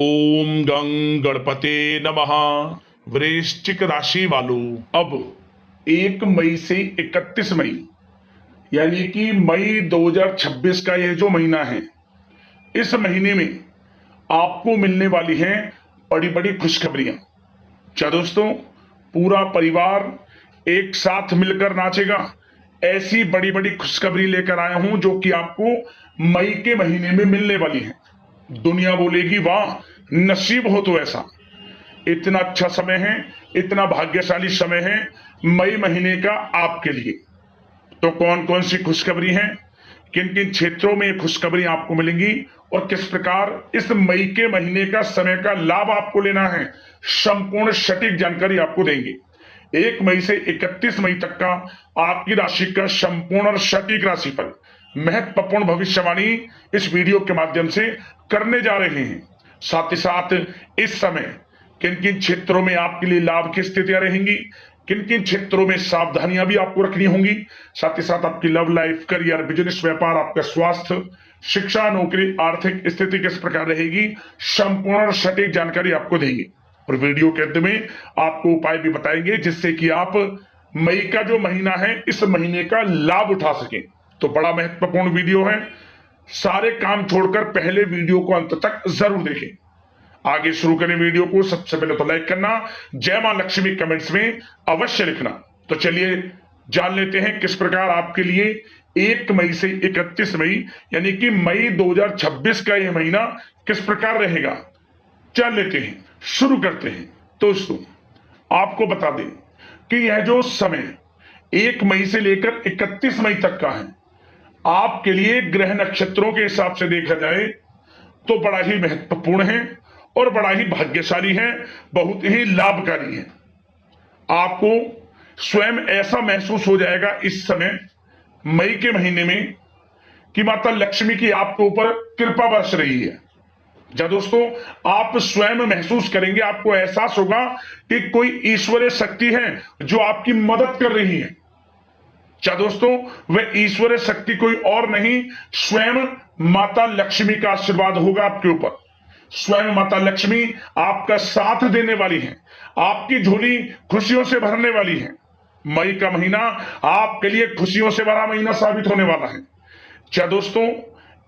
ओम गं गणपते नमः। वृश्चिक राशि वालों, अब 1 मई से 31 मई यानी कि मई 2026 का यह जो महीना है, इस महीने में आपको मिलने वाली हैं बड़ी बड़ी खुशखबरियां। क्या दोस्तों, पूरा परिवार एक साथ मिलकर नाचेगा? ऐसी बड़ी बड़ी खुशखबरी लेकर आया हूं जो कि आपको मई के महीने में मिलने वाली है। दुनिया बोलेगी वाह, नसीब हो तो ऐसा। इतना अच्छा समय है, इतना भाग्यशाली समय है मई महीने का आपके लिए। तो कौन कौन सी खुशखबरी है, किन किन क्षेत्रों में ये खुशखबरी आपको मिलेंगी और किस प्रकार इस मई के महीने का समय का लाभ आपको लेना है, संपूर्ण सटीक जानकारी आपको देंगे। 1 मई से 31 मई तक का आपकी राशि का संपूर्ण और सटीक राशिफल, महत्वपूर्ण भविष्यवाणी इस वीडियो के माध्यम से करने जा रहे हैं। साथ ही साथ इस समय किन किन क्षेत्रों में आपके लिए लाभ की स्थितियां रहेंगी, किन किन क्षेत्रों में सावधानियां भी आपको रखनी होंगी। साथ ही साथ आपकी लव लाइफ, करियर, बिजनेस, व्यापार, आपका स्वास्थ्य, शिक्षा, नौकरी, आर्थिक स्थिति किस प्रकार रहेगी, संपूर्ण और सटीक जानकारी आपको देंगे। और वीडियो के अंत में आपको उपाय भी बताएंगे जिससे कि आप मई का जो महीना है, इस महीने का लाभ उठा सकें। तो बड़ा महत्वपूर्ण वीडियो है, सारे काम छोड़कर पहले वीडियो को अंत तक जरूर देखें। आगे शुरू करें वीडियो को। सबसे पहले तो लाइक करना, जय मां लक्ष्मी कमेंट्स में अवश्य लिखना। तो चलिए जान लेते हैं किस प्रकार आपके लिए 1 मई से 31 मई यानी कि मई 2026 का यह महीना किस प्रकार रहेगा, जान लेते हैं। शुरू करते हैं। दोस्तों, आपको बता दें कि यह जो समय 1 मई से लेकर 31 मई तक का है, आपके लिए ग्रह नक्षत्रों के हिसाब से देखा जाए तो बड़ा ही महत्वपूर्ण है और बड़ा ही भाग्यशाली है, बहुत ही लाभकारी है। आपको स्वयं ऐसा महसूस हो जाएगा इस समय मई के महीने में कि माता लक्ष्मी की आपके ऊपर कृपा बरस रही है। जब दोस्तों आप स्वयं महसूस करेंगे, आपको एहसास होगा कि कोई ईश्वरीय शक्ति है जो आपकी मदद कर रही है। क्या दोस्तों, वह ईश्वरीय शक्ति कोई और नहीं, स्वयं माता लक्ष्मी का आशीर्वाद होगा आपके ऊपर। स्वयं माता लक्ष्मी आपका साथ देने वाली है, आपकी झोली खुशियों से भरने वाली है। मई का महीना आपके लिए खुशियों से भरा महीना साबित होने वाला है। क्या दोस्तों,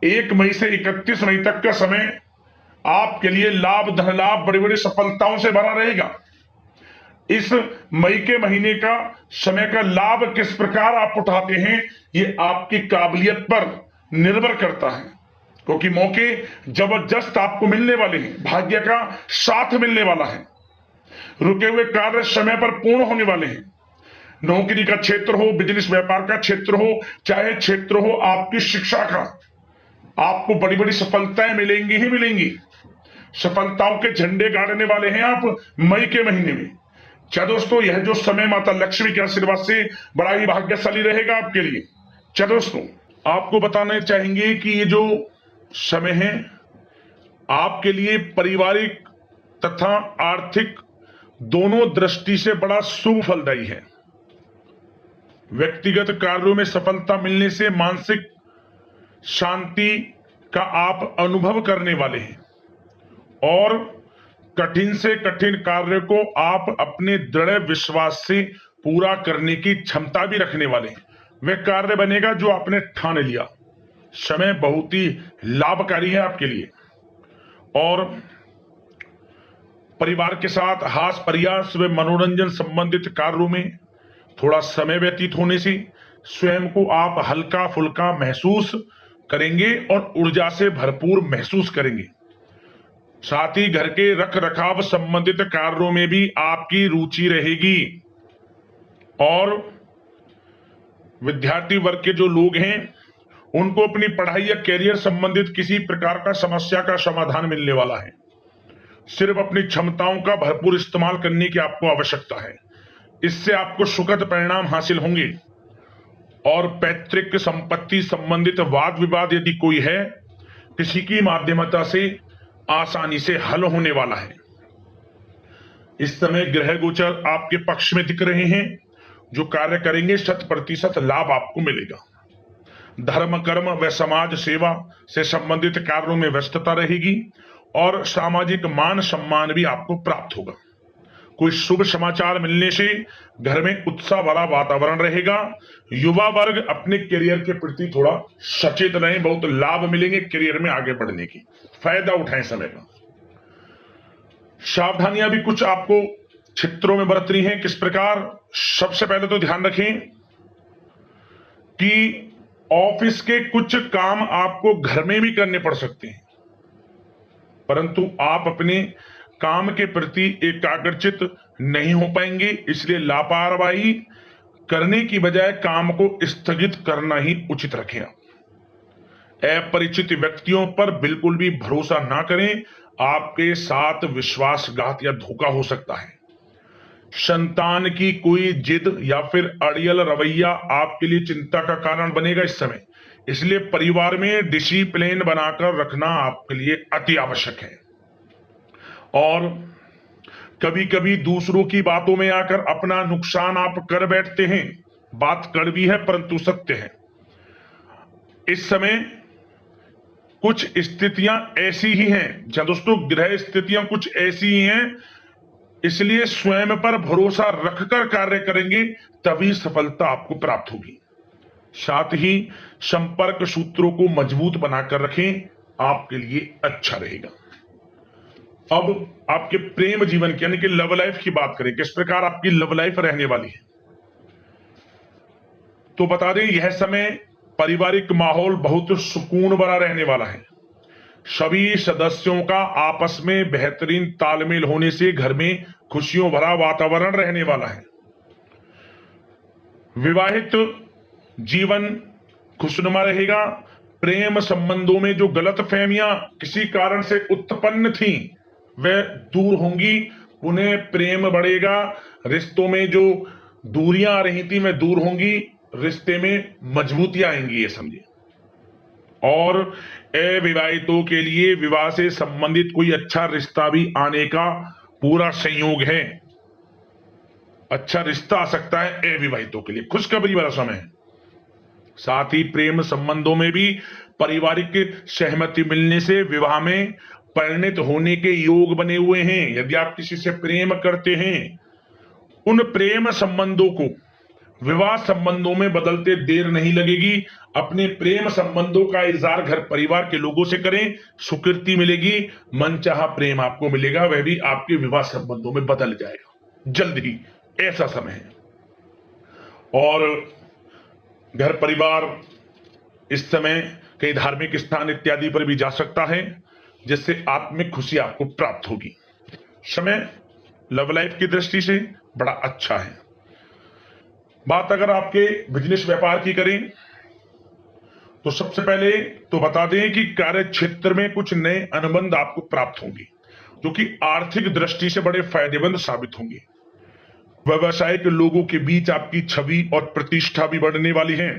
1 मई से 31 मई तक का समय आपके लिए लाभ, धन लाभ, बड़ी बड़ी सफलताओं से भरा रहेगा। इस मई के महीने का समय का लाभ किस प्रकार आप उठाते हैं, ये आपकी काबिलियत पर निर्भर करता है, क्योंकि मौके जबरदस्त आपको मिलने वाले हैं, भाग्य का साथ मिलने वाला है। रुके हुए कार्य समय पर पूर्ण होने वाले हैं। नौकरी का क्षेत्र हो, बिजनेस व्यापार का क्षेत्र हो, चाहे क्षेत्र हो आपकी शिक्षा का, आपको बड़ी बड़ी सफलताएं मिलेंगी ही मिलेंगी। सफलताओं के झंडे गाड़ने वाले हैं आप मई के महीने में। क्या दोस्तों, यह जो समय माता लक्ष्मी के आशीर्वाद से बड़ा ही भाग्यशाली रहेगा आपके लिए। क्या दोस्तों, आपको बताना चाहेंगे कि ये जो समय है आपके लिए पारिवारिक तथा आर्थिक दोनों दृष्टि से बड़ा शुभ फलदायी है। व्यक्तिगत कार्यों में सफलता मिलने से मानसिक शांति का आप अनुभव करने वाले हैं और कठिन से कठिन कार्य को आप अपने दृढ़ विश्वास से पूरा करने की क्षमता भी रखने वाले हैं। वह कार्य बनेगा जो आपने ठान लिया। समय बहुत ही लाभकारी है आपके लिए और परिवार के साथ हास प्रयास व मनोरंजन संबंधित कार्यों में थोड़ा समय व्यतीत होने से स्वयं को आप हल्का फुल्का महसूस करेंगे और ऊर्जा से भरपूर महसूस करेंगे। साथ ही घर के रख रखाव संबंधित कार्यों में भी आपकी रुचि रहेगी और विद्यार्थी वर्ग के जो लोग हैं उनको अपनी पढ़ाई या कैरियर संबंधित किसी प्रकार का समस्या का समाधान मिलने वाला है। सिर्फ अपनी क्षमताओं का भरपूर इस्तेमाल करने की आपको आवश्यकता है, इससे आपको सुखद परिणाम हासिल होंगे। और पैतृक संपत्ति संबंधित वाद विवाद यदि कोई है, किसी की माध्यमता से आसानी से हल होने वाला है। इस समय ग्रह गोचर आपके पक्ष में दिख रहे हैं, जो कार्य करेंगे 100% लाभ आपको मिलेगा। धर्म, कर्म व समाज सेवा से संबंधित कार्यों में व्यस्तता रहेगी और सामाजिक मान सम्मान भी आपको प्राप्त होगा। कोई शुभ समाचार मिलने से घर में उत्साह भरा वातावरण रहेगा। युवा वर्ग अपने करियर के प्रति थोड़ा सचेत रहें, बहुत लाभ मिलेंगे करियर में आगे बढ़ने की, फायदा उठाएं समय का। सावधानियां भी कुछ आपको क्षेत्रों में बरतनी है। किस प्रकार? सबसे पहले तो ध्यान रखें कि ऑफिस के कुछ काम आपको घर में भी करने पड़ सकते हैं, परंतु आप अपने काम के प्रति एकाग्रचित नहीं हो पाएंगे, इसलिए लापरवाही करने की बजाय काम को स्थगित करना ही उचित रखें। अपरिचित व्यक्तियों पर बिल्कुल भी भरोसा ना करें, आपके साथ विश्वासघात या धोखा हो सकता है। संतान की कोई जिद या फिर अड़ियल रवैया आपके लिए चिंता का कारण बनेगा इस समय, इसलिए परिवार में डिसिप्लिन बनाकर रखना आपके लिए अति आवश्यक है। और कभी कभी दूसरों की बातों में आकर अपना नुकसान आप कर बैठते हैं। बात कड़वी है परंतु सत्य है। इस समय कुछ स्थितियां ऐसी ही हैं, जहां दोस्तों ग्रह स्थितियां कुछ ऐसी ही हैं, इसलिए स्वयं पर भरोसा रखकर कार्य करेंगे तभी सफलता आपको प्राप्त होगी। साथ ही संपर्क सूत्रों को मजबूत बनाकर रखें, आपके लिए अच्छा रहेगा। अब आपके प्रेम जीवन की यानी कि लव लाइफ की बात करें, किस प्रकार आपकी लव लाइफ रहने वाली है। तो बता दें, यह समय पारिवारिक माहौल बहुत सुकून भरा रहने वाला है। सभी सदस्यों का आपस में बेहतरीन तालमेल होने से घर में खुशियों भरा वातावरण रहने वाला है। विवाहित जीवन खुशनुमा रहेगा। प्रेम संबंधों में जो गलतफहमियां किसी कारण से उत्पन्न थी वह दूर होंगी, उन्हें प्रेम बढ़ेगा। रिश्तों में जो दूरियां आ रही थी वह दूर होंगी, रिश्ते में मजबूतियां आएंगी, ये समझिए। और अविवाहितों के लिए विवाह से संबंधित कोई अच्छा रिश्ता भी आने का पूरा संयोग है। अच्छा रिश्ता आ सकता है अविवाहितों के लिए, खुशखबरी वाला समय है। साथ ही प्रेम संबंधों में भी पारिवारिक सहमति मिलने से विवाह में परिणत होने के योग बने हुए हैं। यदि आप किसी से प्रेम करते हैं, उन प्रेम संबंधों को विवाह संबंधों में बदलते देर नहीं लगेगी। अपने प्रेम संबंधों का इजहार घर परिवार के लोगों से करें, स्वीकृति मिलेगी, मनचाहा प्रेम आपको मिलेगा, वह भी आपके विवाह संबंधों में बदल जाएगा जल्द ही, ऐसा समय है। और घर परिवार इस समय कई धार्मिक स्थान इत्यादि पर भी जा सकता है, जिससे आत्मिक खुशी आपको प्राप्त होगी। समय लव लाइफ की दृष्टि से बड़ा अच्छा है। बात अगर आपके बिजनेस व्यापार की करें तो सबसे पहले तो बता दें कि कार्य क्षेत्र में कुछ नए अनुबंध आपको प्राप्त होंगे, जो कि आर्थिक दृष्टि से बड़े फायदेमंद साबित होंगे। व्यवसायिक लोगों के बीच आपकी छवि और प्रतिष्ठा भी बढ़ने वाली है।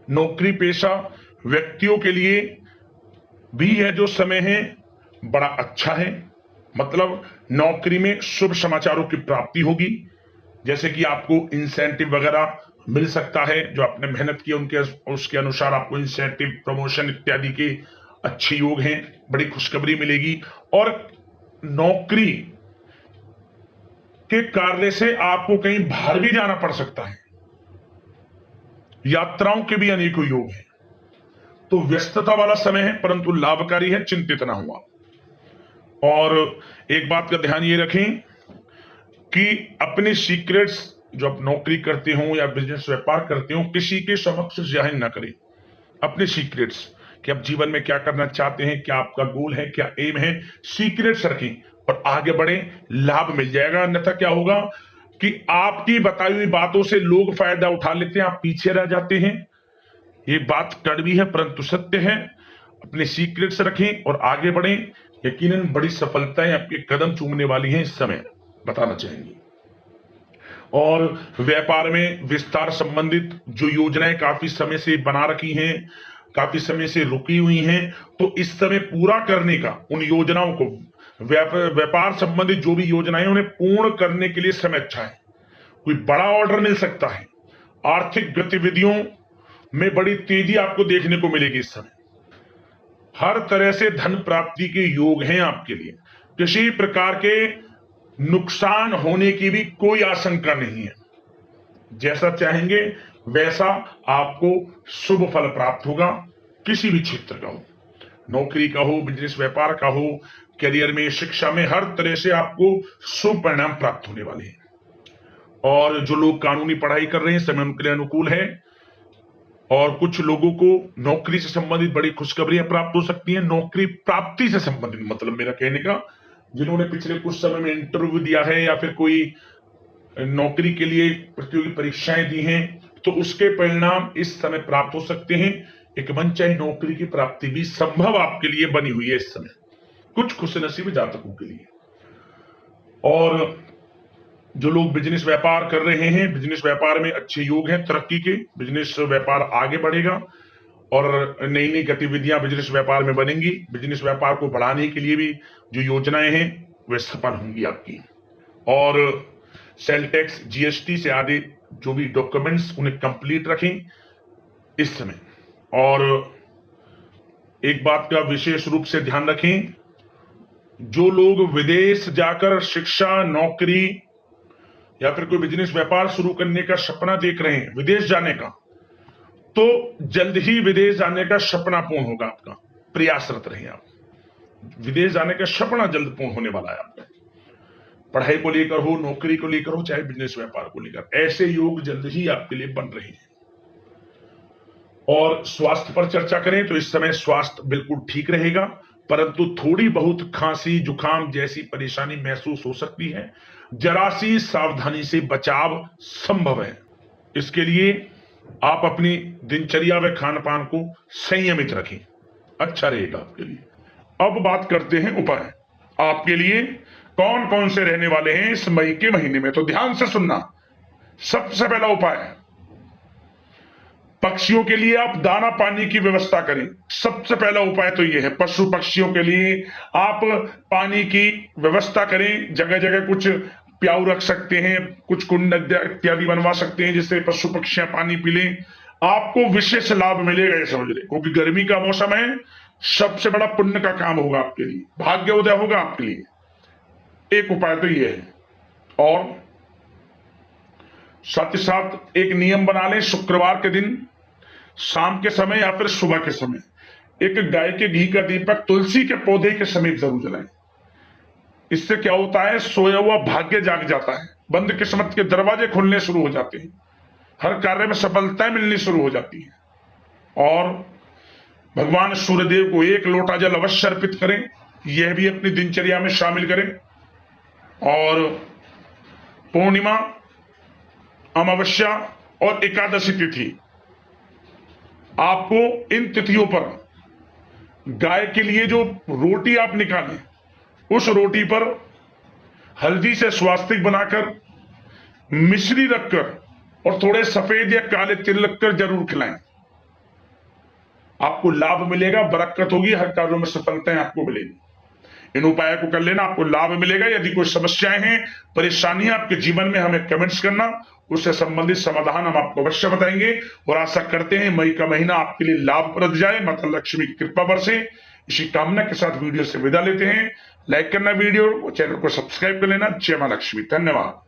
नौकरी पेशा व्यक्तियों के लिए भी यह जो समय है बड़ा अच्छा है। मतलब नौकरी में शुभ समाचारों की प्राप्ति होगी, जैसे कि आपको इंसेंटिव वगैरह मिल सकता है, जो आपने मेहनत की उनके उसके अनुसार आपको इंसेंटिव, प्रमोशन इत्यादि के अच्छे योग हैं, बड़ी खुशखबरी मिलेगी। और नौकरी के कार्य से आपको कहीं बाहर भी जाना पड़ सकता है, यात्राओं के भी अनेकों योग हैं। तो व्यस्तता वाला समय है परंतु लाभकारी है, चिंतित ना हुआ। और एक बात का ध्यान ये रखें कि अपने सीक्रेट्स जो आप नौकरी करते हो या बिजनेस व्यापार करते हो, किसी के समक्ष जाहिर ना करें अपने सीक्रेट्स, कि आप जीवन में क्या करना चाहते हैं, क्या आपका गोल है, क्या एम है, सीक्रेट्स रखें और आगे बढ़े, लाभ मिल जाएगा। अन्यथा क्या होगा कि आपकी बताई हुई बातों से लोग फायदा उठा लेते हैं, आप पीछे रह जाते हैं। ये बात कड़वी है परंतु सत्य है। अपने सीक्रेट्स रखें और आगे बढ़ें, यकीनन बड़ी सफलताएं आपके कदम चूमने वाली हैं इस समय, बताना चाहेंगे। और व्यापार में विस्तार संबंधित जो योजनाएं काफी समय से बना रखी हैं, काफी समय से रुकी हुई हैं, तो इस समय पूरा करने का, उन योजनाओं को, व्यापार संबंधित जो भी योजनाएं उन्हें पूर्ण करने के लिए समय अच्छा है। कोई बड़ा ऑर्डर मिल सकता है। आर्थिक गतिविधियों में बड़ी तेजी आपको देखने को मिलेगी इस समय। हर तरह से धन प्राप्ति के योग हैं आपके लिए। किसी प्रकार के नुकसान होने की भी कोई आशंका नहीं है। जैसा चाहेंगे वैसा आपको शुभ फल प्राप्त होगा। किसी भी क्षेत्र का हो, नौकरी का हो, बिजनेस व्यापार का हो, करियर में, शिक्षा में, हर तरह से आपको शुभ परिणाम प्राप्त होने वाले हैं। और जो लोग कानूनी पढ़ाई कर रहे हैं, समय उनके लिए अनुकूल है। और कुछ लोगों को नौकरी से संबंधित बड़ी खुशखबरियां प्राप्त हो सकती हैं। नौकरी प्राप्ति से संबंधित मतलब मेरा कहने का, जिन्होंने पिछले कुछ समय में इंटरव्यू दिया है या फिर कोई नौकरी के लिए प्रतियोगी परीक्षाएं दी हैं, तो उसके परिणाम इस समय प्राप्त हो सकते हैं। एक मनचाही नौकरी की प्राप्ति भी संभव आपके लिए बनी हुई है इस समय, कुछ खुशनसीब जातकों के लिए। और जो लोग बिजनेस व्यापार कर रहे हैं, बिजनेस व्यापार में अच्छे योग हैं तरक्की के। बिजनेस व्यापार आगे बढ़ेगा और नई नई गतिविधियां बिजनेस व्यापार में बनेंगी। बिजनेस व्यापार को बढ़ाने के लिए भी जो योजनाएं हैं वे सफल होंगी आपकी। और सेल टैक्स, जीएसटी से आदि जो भी डॉक्यूमेंट्स, उन्हें कंप्लीट रखें इस समय। और एक बात का विशेष रूप से ध्यान रखें, जो लोग विदेश जाकर शिक्षा, नौकरी या फिर कोई बिजनेस व्यापार शुरू करने का सपना देख रहे हैं, विदेश जाने का, तो जल्द ही विदेश जाने का सपना पूर्ण होगा आपका। प्रयासरत रहें आप। विदेश जाने का सपना जल्द पूर्ण होने वाला है आपका। पढ़ाई को लेकर हो, नौकरी को लेकर हो, चाहे बिजनेस व्यापार को लेकर, ऐसे योग जल्द ही आपके लिए बन रहे हैं। और स्वास्थ्य पर चर्चा करें तो इस समय स्वास्थ्य बिल्कुल ठीक रहेगा, परंतु थोड़ी बहुत खांसी, जुकाम जैसी परेशानी महसूस हो सकती है। जरा सी सावधानी से बचाव संभव है। इसके लिए आप अपनी दिनचर्या व खान पान को संयमित रखें, अच्छा रहेगा आपके लिए। अब बात करते हैं उपाय। आपके लिए कौन कौन से रहने वाले हैं इस मई के महीने में, तो ध्यान से सुनना। सबसे पहला उपाय है, पक्षियों के लिए आप दाना पानी की व्यवस्था करें। सबसे पहला उपाय तो यह है, पशु पक्षियों के लिए आप पानी की व्यवस्था करें। जगह जगह कुछ प्याऊ रख सकते हैं, कुछ कुंड इत्यादि बनवा सकते हैं, जिससे पशु पक्षियां पानी पी लें। आपको विशेष लाभ मिलेगा, ये समझ लें, क्योंकि गर्मी का मौसम है। सबसे बड़ा पुण्य का काम होगा आपके लिए, भाग्य उदय होगा आपके लिए। एक उपाय तो यह है। और साथ ही साथ एक नियम बना लें, शुक्रवार के दिन शाम के समय या फिर सुबह के समय एक गाय के घी का दीपक तुलसी के पौधे के समीप जरूर जलाएं। इससे क्या होता है, सोया हुआ भाग्य जाग जाता है, बंद किस्मत के दरवाजे खुलने शुरू हो जाते हैं, हर कार्य में सफलताएं मिलनी शुरू हो जाती है। और भगवान सूर्यदेव को एक लोटा जल अवश्य अर्पित करें, यह भी अपनी दिनचर्या में शामिल करें। और पूर्णिमा, अमावस्या और एकादशी तिथि, आपको इन तिथियों पर गाय के लिए जो रोटी आप निकालें, उस रोटी पर हल्दी से स्वास्तिक बनाकर, मिश्री रखकर और थोड़े सफेद या काले तिल रखकर जरूर खिलाएं। आपको लाभ मिलेगा, बरकत होगी, हर कार्यों में सफलताएं आपको मिलेगी। इन उपायों को कर लेना, आपको लाभ मिलेगा। यदि कोई समस्याएं हैं, परेशानियां आपके जीवन में, हमें कमेंट्स करना, उससे संबंधित समाधान हम आपको अवश्य बताएंगे। और आशा करते हैं मई का महीना आपके लिए लाभप्रद जाए, माता लक्ष्मी की कृपा बरसे। इसी कामना के साथ वीडियो से विदा लेते हैं। लाइक करना वीडियो, चैनल को सब्सक्राइब कर लेना। जय मां लक्ष्मी। धन्यवाद।